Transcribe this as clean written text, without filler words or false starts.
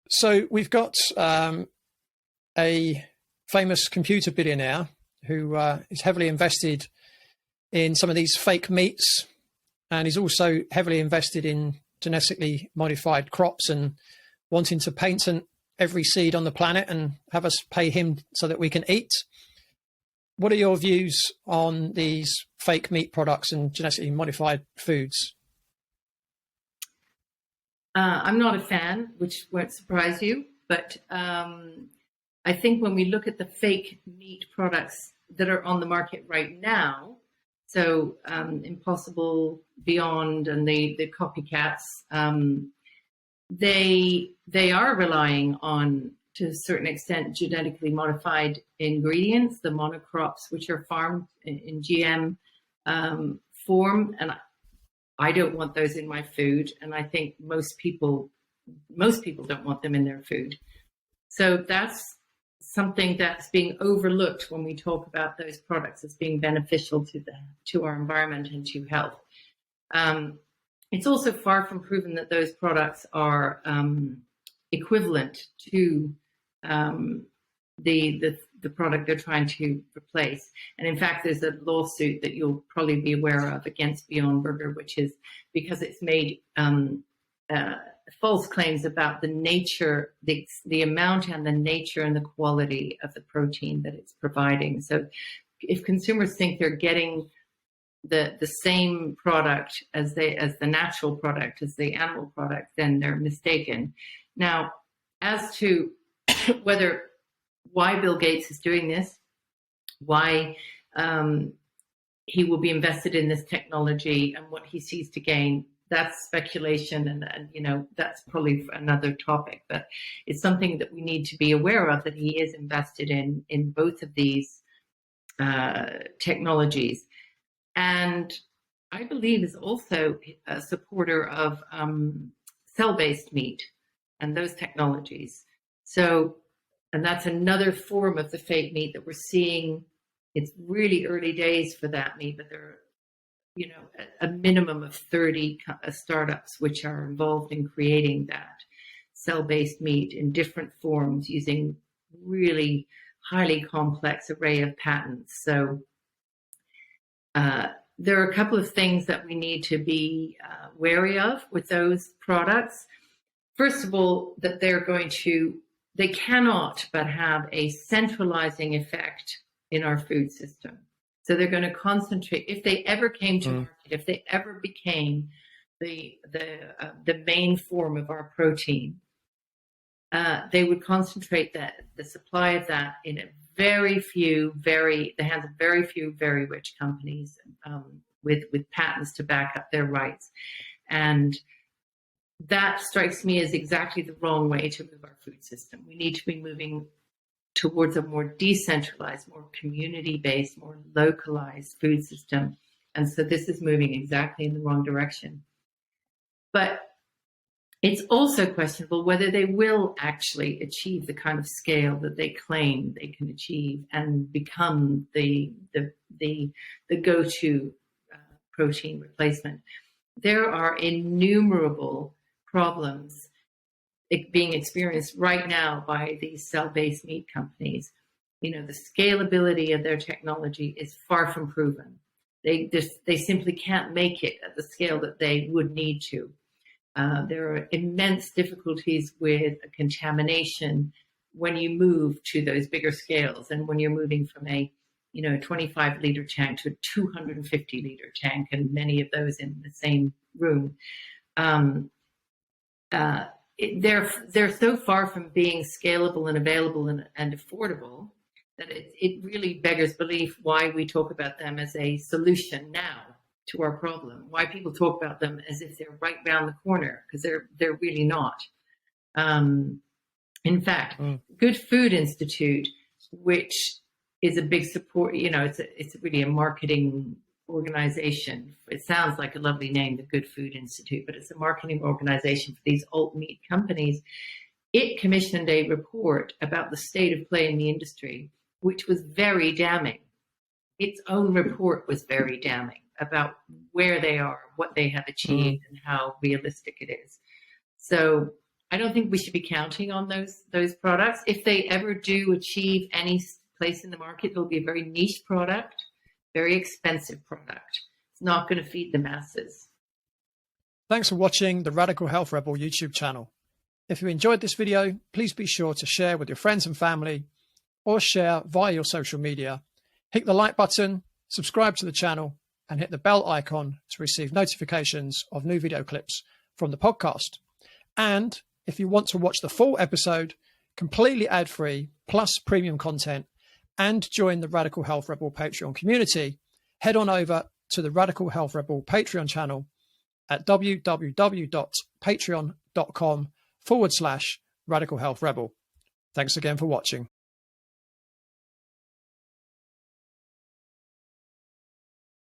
So we've got a famous computer billionaire who is heavily invested in some of these fake meats, and he's also heavily invested in genetically modified crops and wanting to patent every seed on the planet and have us pay him so that we can eat. What are your views on these fake meat products and genetically modified foods? I'm not a fan, which won't surprise you, but I think when we look at the fake meat products that are on the market right now, so Impossible, Beyond, and the copycats, they are relying on, to a certain extent, genetically modified ingredients, the monocrops, which are farmed in GM form, and I don't want those in my food, and I think most people don't want them in their food. So that's something that's being overlooked when we talk about those products as being beneficial to our environment and to health. It's also far from proven that those products are equivalent to the product they're trying to replace. And in fact, there's a lawsuit that you'll probably be aware of against Beyond Burger, which is because it's made false claims about the nature, the amount and the nature and the quality of the protein that it's providing. So if consumers think they're getting the same product as the natural product, as the animal product, then they're mistaken. Now, as to why Bill Gates is doing this, why he will be invested in this technology and what he sees to gain, that's speculation, and that's probably another topic, but it's something that we need to be aware of, that he is invested in both of these technologies. And I believe is also a supporter of cell-based meat and those technologies. So, and that's another form of the fake meat that we're seeing. It's really early days for that meat, but there are, a minimum of 30 startups which are involved in creating that cell-based meat in different forms using really highly complex array of patents. So there are a couple of things that we need to be wary of with those products. First of all, that they cannot but have a centralizing effect in our food system. So they're going to concentrate, if they ever came to market, if they ever became the main form of our protein, they would concentrate the supply of that in the hands of very few, very rich companies with patents to back up their rights. And that strikes me as exactly the wrong way to move our food system. We need to be moving towards a more decentralized, more community-based, more localized food system. And so this is moving exactly in the wrong direction. But it's also questionable whether they will actually achieve the kind of scale that they claim they can achieve and become the go-to protein replacement. There are innumerable problems being experienced right now by these cell-based meat companies. The scalability of their technology is far from proven. They simply can't make it at the scale that they would need to. There are immense difficulties with contamination when you move to those bigger scales, and when you're moving from a 25-liter tank to a 250-liter tank, and many of those in the same room. They're so far from being scalable and available and affordable that it really beggars belief why we talk about them as a solution now to our problem, why people talk about them as if they're right round the corner, because they're really not. In fact, Good Food Institute, which is a big support, it's really a marketing organization. It sounds like a lovely name, the Good Food Institute, but it's a marketing organization for these alt meat companies. It commissioned a report about the state of play in the industry, which was very damning. Its own report was very damning about where they are, what they have achieved, and how realistic it is. So I don't think we should be counting on those products. If they ever do achieve any place in the market, it'll be a very niche product, very expensive product. It's not going to feed the masses. Thanks for watching the Radical Health Rebel YouTube channel. If you enjoyed this video, please be sure to share with your friends and family, or share via your social media. Hit the like button, subscribe to the channel, and hit the bell icon to receive notifications of new video clips from the podcast. And if you want to watch the full episode, completely ad-free, plus premium content, and join the Radical Health Rebel Patreon community, head on over to the Radical Health Rebel Patreon channel at www.patreon.com/Radical Health Rebel. Thanks again for watching.